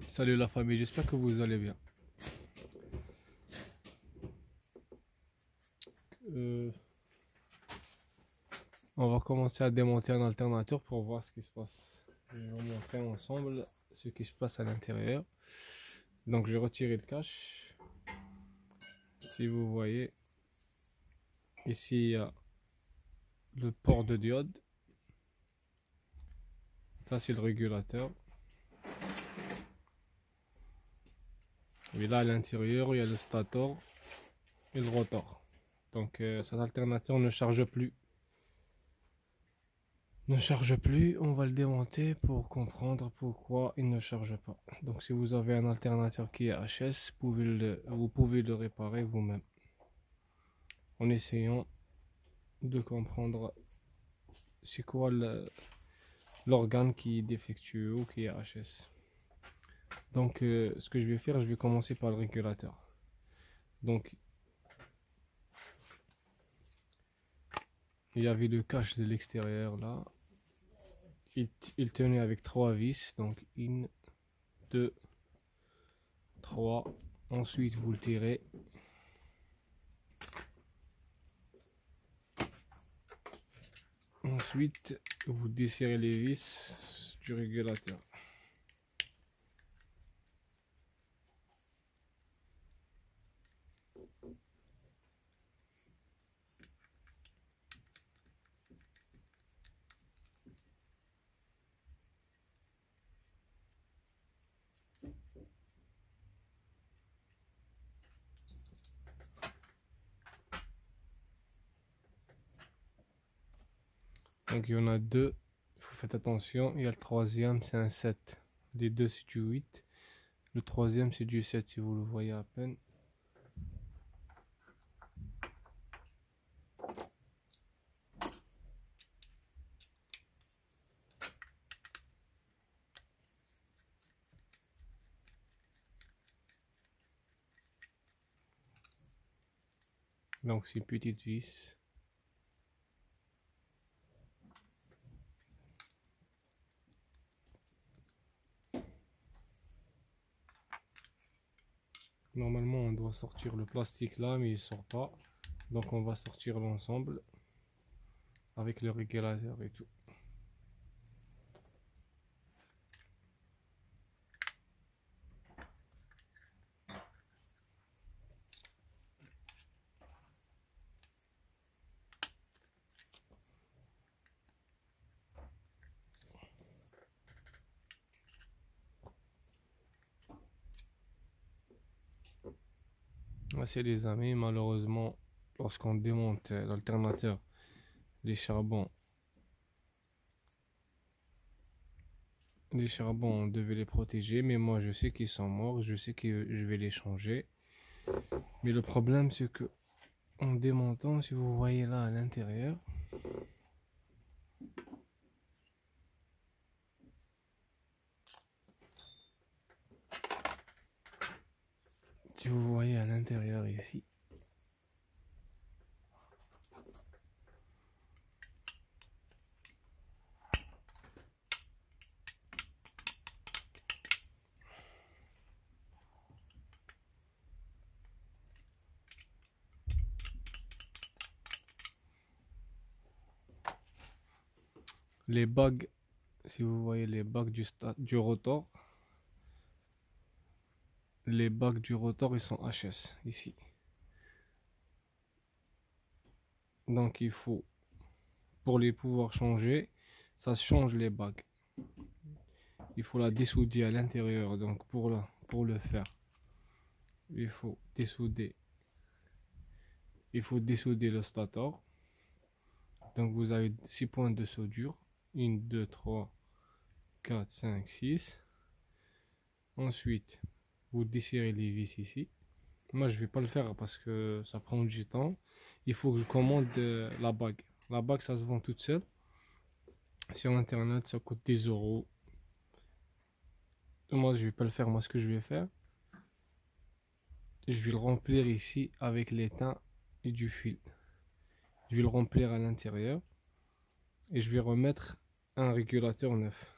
Salut la famille, j'espère que vous allez bien. On va commencer à démonter un alternateur pour voir ce qui se passe. Je vais vous montrer ensemble ce qui se passe à l'intérieur. Donc j'ai retiré le cache. Si vous voyez, ici il y a le port de diode. Ça c'est le régulateur. Et là à l'intérieur il y a le stator et le rotor. Donc cet alternateur ne charge plus. On va le démonter pour comprendre pourquoi il ne charge pas. Donc si vous avez un alternateur qui est HS, vous pouvez le réparer vous-même en essayant de comprendre c'est quoi l'organe qui est défectueux ou qui est HS. Donc ce que je vais faire, je vais commencer par le régulateur. Donc il y avait le cache de l'extérieur là. Il tenait avec 3 vis, donc 1, 2, 3. Ensuite vous le tirez. Ensuite vous desserrez les vis du régulateur. Donc il y en a deux, vous faites attention, il y a le troisième, c'est un 7. Les deux c'est du 8. Le troisième c'est du 7 si vous le voyez à peine. Donc c'est une petite vis. Normalement on doit sortir le plastique là mais il sort pas. Donc on va sortir l'ensemble avec le régulateur et tout. Voici les amis, malheureusement lorsqu'on démonte l'alternateur, les charbons on devait les protéger, mais moi je sais qu'ils sont morts, je sais que je vais les changer. Mais le problème c'est que en démontant, si vous voyez là à l'intérieur, si vous voyez à l'intérieur ici, les bagues, si vous voyez les bagues du rotor, les bagues du rotor ils sont HS ici. Donc il faut, pour les pouvoir changer, ça change les bagues. Il faut la dessouder à l'intérieur. Donc pour le faire, il faut dessouder le stator. Donc vous avez 6 points de soudure. 1, 2, 3, 4, 5, 6. Ensuite, vous desserrez les vis ici. Moi, je vais pas le faire parce que ça prend du temps. Il faut que je commande la bague. La bague, ça se vend toute seule. Sur internet, ça coûte 10 euros. Moi, je vais pas le faire. Moi, ce que je vais faire, je vais le remplir ici avec l'étain et du fil. Je vais le remplir à l'intérieur. Et je vais remettre un régulateur neuf.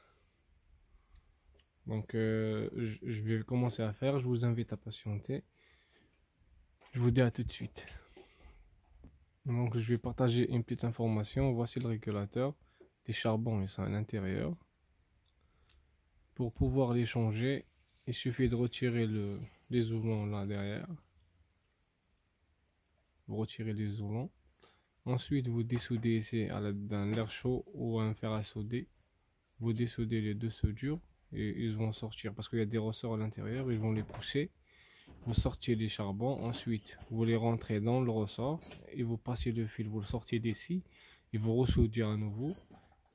Donc je vais commencer à faire. Je vous invite à patienter. Je vous dis à tout de suite. Donc je vais partager une petite information. Voici le régulateur. Les charbons, ils sont à l'intérieur. Pour pouvoir les changer, il suffit de retirer les isolants là derrière. Vous retirez les isolants. Ensuite, vous dessoudez ici à l'aide d'un air chaud ou un fer à souder. Vous dessoudez les deux soudures et ils vont sortir parce qu'il y a des ressorts à l'intérieur. Ils vont les pousser. Vous sortez les charbons. Ensuite, vous les rentrez dans le ressort et vous passez le fil. Vous le sortez d'ici et vous ressoudez à nouveau.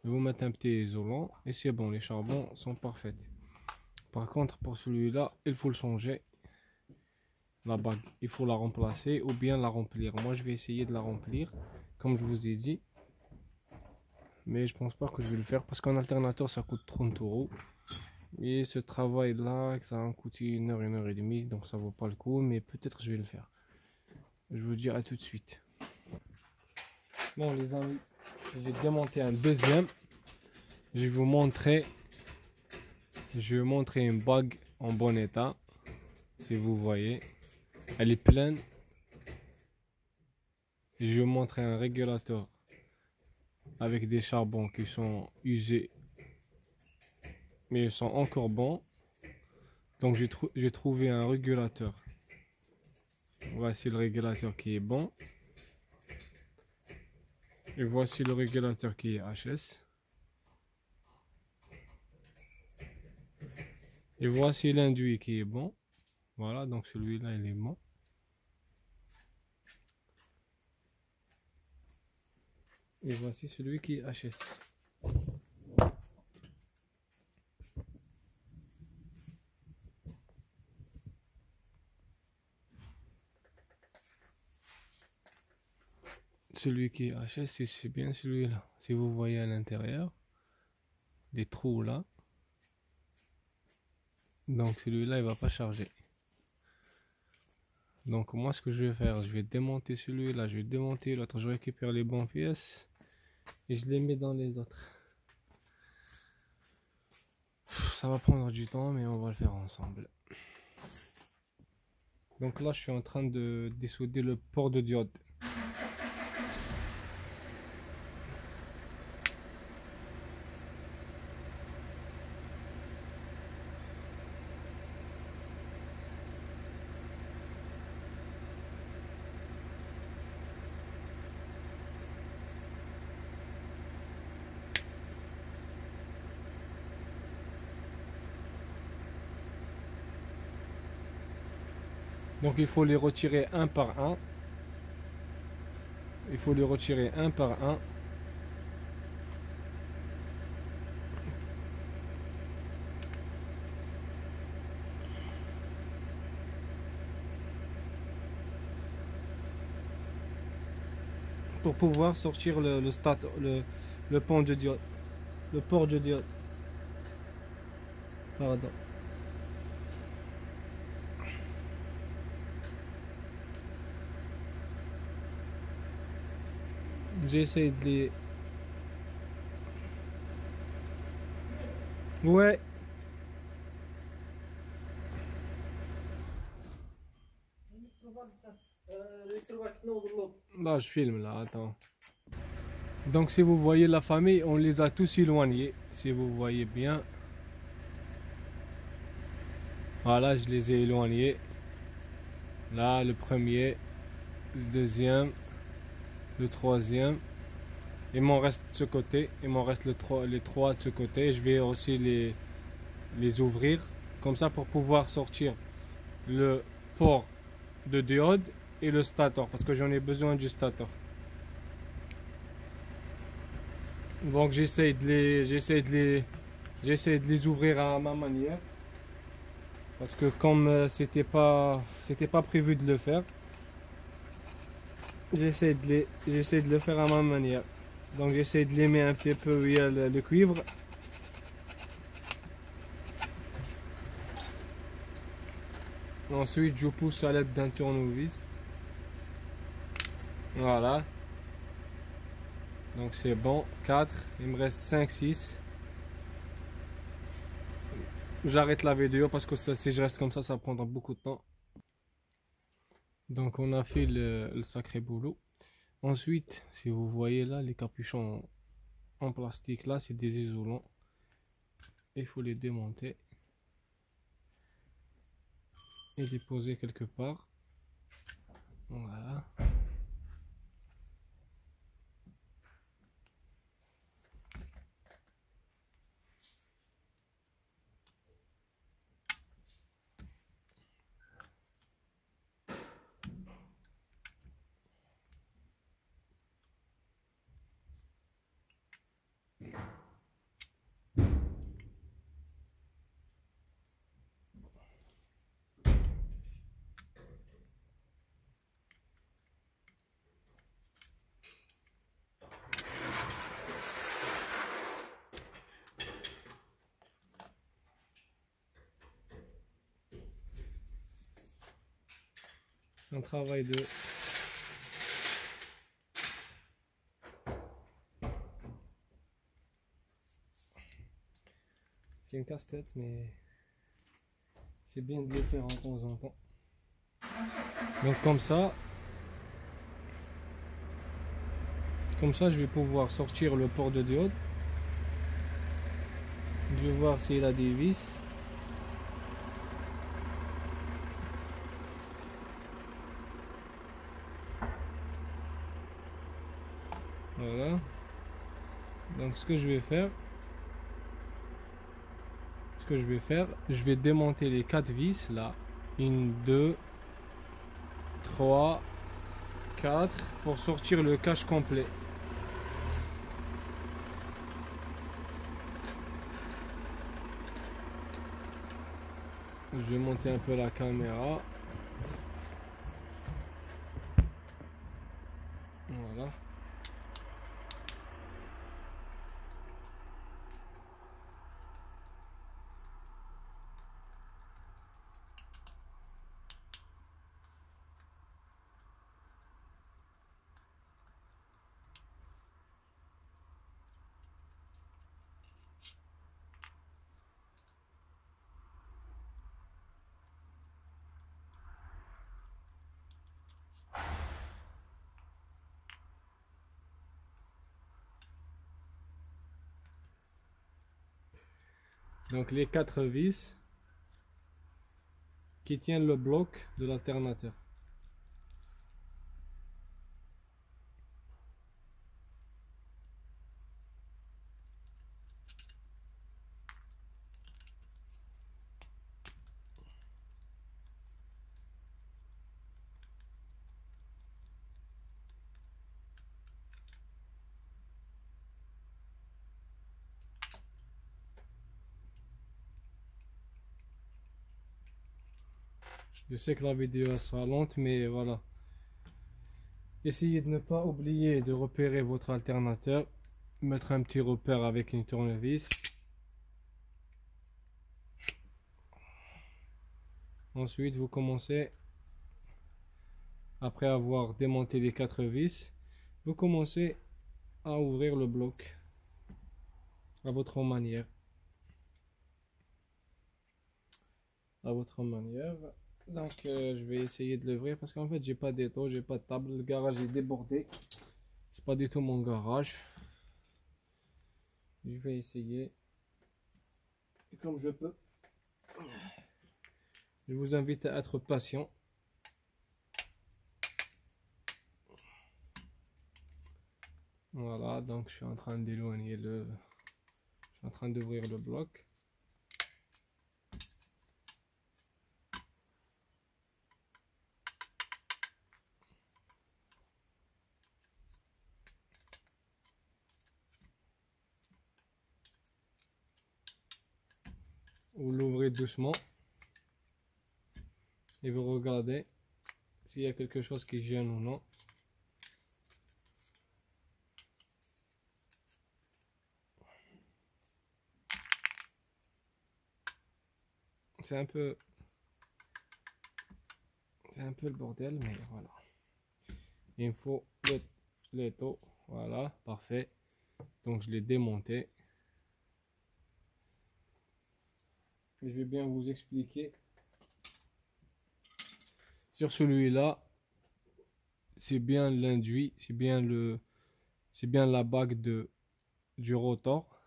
Vous mettez un petit isolant et c'est bon. Les charbons sont parfaits. Par contre, pour celui-là, il faut le changer. La bague, il faut la remplacer ou bien la remplir. Moi, je vais essayer de la remplir, comme je vous ai dit. Mais je pense pas que je vais le faire parce qu'un alternateur, ça coûte 30 €. Et ce travail-là, ça va me coûter 1 heure, 1 heure et demie. Donc, ça vaut pas le coup. Mais peut-être je vais le faire. Je vous dis à tout de suite. Bon, les amis, j'ai démonté un deuxième. Je vais vous montrer. Je vais vous montrer une bague en bon état. Si vous voyez. Elle est pleine. Je vais vous montrer un régulateur avec des charbons qui sont usés, mais ils sont encore bons. Donc j'ai trouvé un régulateur. Voici le régulateur qui est bon. Et voici le régulateur qui est HS. Et voici l'induit qui est bon. Voilà, donc celui-là il est bon. Et voici celui qui est HS. Celui qui est HS, c'est bien celui-là. Si vous voyez à l'intérieur, les trous là. Donc celui-là, il va pas charger. Donc moi, ce que je vais faire, je vais démonter celui-là, je vais démonter l'autre, je récupère les bonnes pièces et je les mets dans les autres. Ça va prendre du temps, mais on va le faire ensemble. Donc là, je suis en train de dessouder le port de diode. Donc il faut les retirer un par un. Il faut les retirer un par un. Pour pouvoir sortir le pont de diode. Le port de diode. Pardon. J'essaie de les... Ouais. Là, je filme là, attends. Donc si vous voyez la famille, on les a tous éloignés. Si vous voyez bien. Voilà, je les ai éloignés. Là, le premier, le deuxième, le troisième. Il m'en reste de ce côté. Il m'en reste les trois de ce côté. Je vais aussi les ouvrir. Comme ça pour pouvoir sortir le port de diode et le stator. Parce que j'en ai besoin du stator. Donc j'essaie de les ouvrir à ma manière. Parce que comme c'était pas prévu de le faire, j'essaie de le faire à ma manière. Donc j'essaie de l'aimer un petit peu où il y a le cuivre. Ensuite je pousse à l'aide d'un tournevis. Voilà. Donc c'est bon, 4, il me reste 5, 6. J'arrête la vidéo parce que si je reste comme ça prendra beaucoup de temps. Donc on a fait le sacré boulot. Ensuite, si vous voyez là, les capuchons en plastique, là c'est des isolants. Il faut les démonter et déposer quelque part. Voilà. C'est un travail de... C'est une casse-tête, mais c'est bien de le faire en temps en temps. Donc comme ça, je vais pouvoir sortir le port de diode. Je vais voir s'il a des vis. Voilà. Donc ce que je vais faire, je vais démonter les 4 vis là. 1, 2, 3, 4 pour sortir le cache complet. Je vais monter un peu la caméra. Voilà. Donc les 4 vis qui tiennent le bloc de l'alternateur. Je sais que la vidéo sera lente, mais voilà. Essayez de ne pas oublier de repérer votre alternateur. Mettre un petit repère avec une tournevis. Ensuite, vous commencez, après avoir démonté les 4 vis, vous commencez à ouvrir le bloc à votre manière. Donc je vais essayer de l'ouvrir parce qu'en fait j'ai pas d'étau, j'ai pas de table, le garage est débordé. C'est pas du tout mon garage. Je vais essayer comme je peux. Je vous invite à être patient. Voilà, donc je suis en train d'éloigner je suis en train d'ouvrir le bloc. Vous l'ouvrez doucement et vous regardez s'il y a quelque chose qui gêne ou non. C'est un peu le bordel, mais voilà. Il me faut l'étau Voilà, parfait. Donc je l'ai démonté. Je vais bien vous expliquer. Sur celui-là, c'est bien l'induit, c'est bien la bague du rotor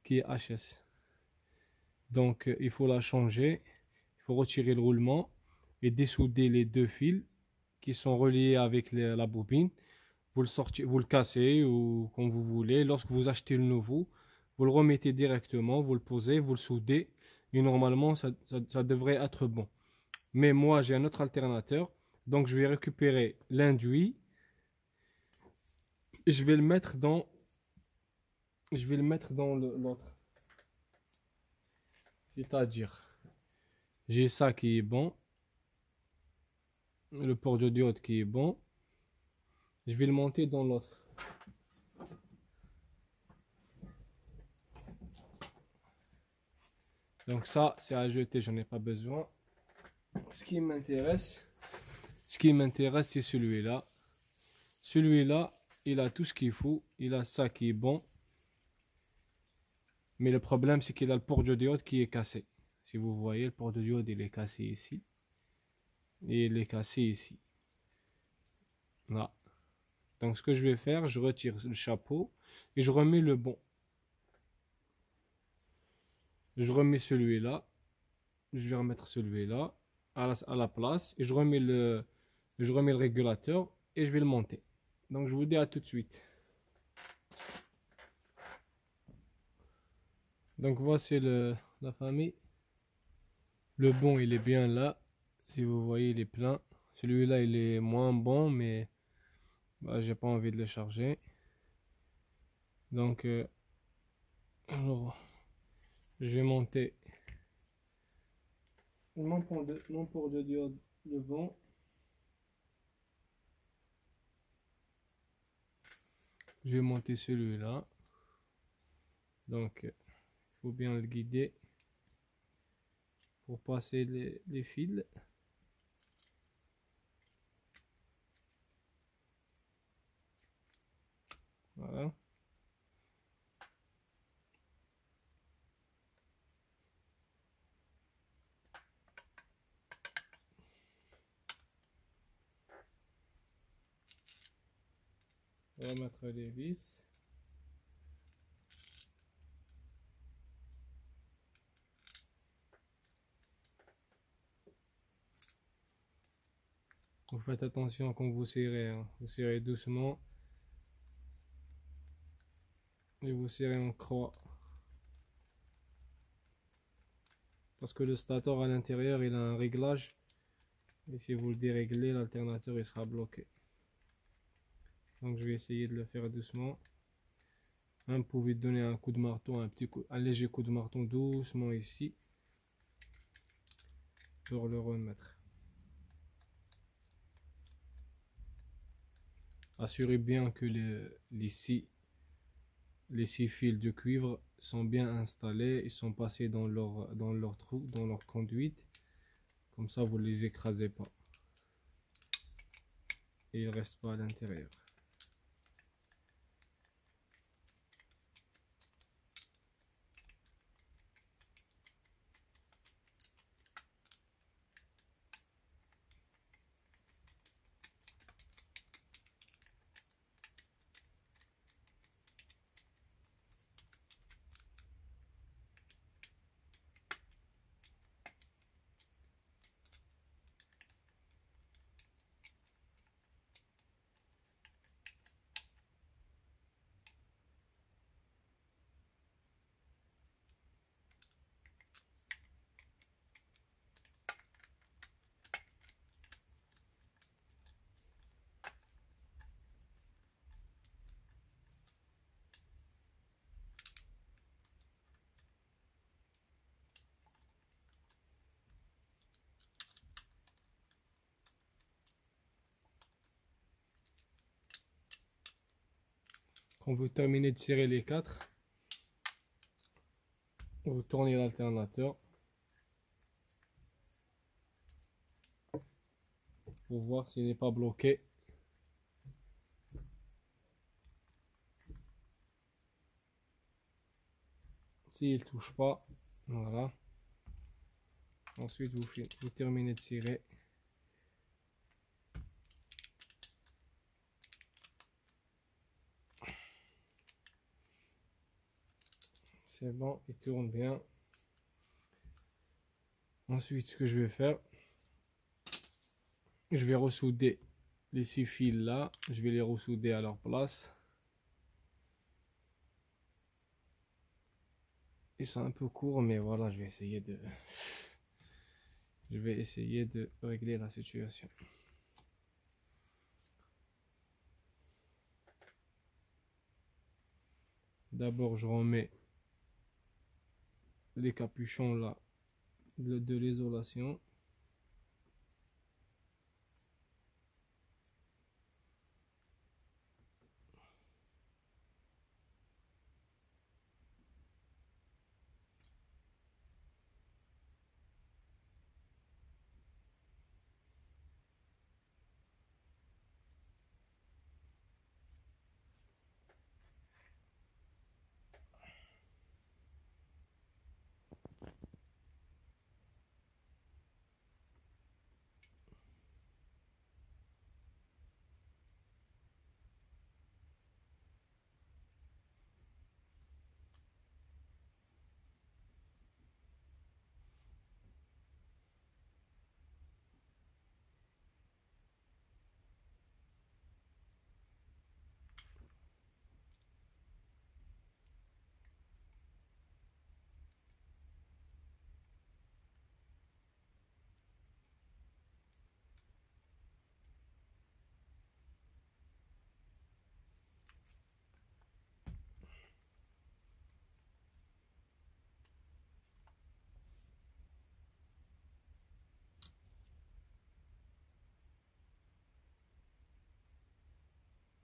qui est HS. Donc il faut la changer, il faut retirer le roulement et dessouder les deux fils qui sont reliés avec la bobine. Vous le sortez, vous le cassez ou comme vous voulez. Lorsque vous achetez le nouveau, vous le remettez directement, vous le posez, vous le soudez et normalement ça devrait être bon. Mais moi j'ai un autre alternateur, donc je vais récupérer l'induit et je vais le mettre dans l'autre. C'est-à-dire, j'ai ça qui est bon, le port de diode qui est bon, je vais le monter dans l'autre. Donc ça, c'est à jeter, j'en ai pas besoin. Ce qui m'intéresse, c'est celui-là. Celui-là, il a tout ce qu'il faut, il a ça qui est bon. Mais le problème, c'est qu'il a le port de diode qui est cassé. Si vous voyez, le port de diode, il est cassé ici. Et il est cassé ici. Là. Donc ce que je vais faire, je retire le chapeau et je remets le bon. Je remets celui-là. Je vais remettre celui-là à la place et je remets le régulateur et je vais le monter. Donc je vous dis à tout de suite. Donc voici la famille. Le bon il est bien là. Si vous voyez il est plein. Celui-là il est moins bon mais bah, j'ai pas envie de le charger. Donc alors, je vais monter mon port de diode devant. Je vais monter celui-là. Donc il faut bien le guider pour passer les fils. Voilà. Remettre les vis. Vous faites attention quand vous serrez, hein. Vous serrez doucement et vous serrez en croix. Parce que le stator à l'intérieur il a un réglage et si vous le déréglez, l'alternateur il sera bloqué. Donc je vais essayer de le faire doucement. Vous pouvez donner un coup de marteau, un léger coup de marteau doucement ici pour le remettre. Assurez bien que les six fils de cuivre sont bien installés, ils sont passés dans leur trou, dans leur conduite. Comme ça, vous ne les écrasez pas. Et ils ne restent pas à l'intérieur. Quand vous terminez de serrer les quatre, vous tournez l'alternateur pour voir s'il n'est pas bloqué. s'il touche pas, voilà. Ensuite, vous terminez de tirer. C'est bon, il tourne bien. Ensuite, ce que je vais faire, je vais ressouder les 6 fils là. Je vais les ressouder à leur place. Ils sont un peu courts, mais voilà, je vais essayer de régler la situation. D'abord, je remets les capuchons là de l'isolation.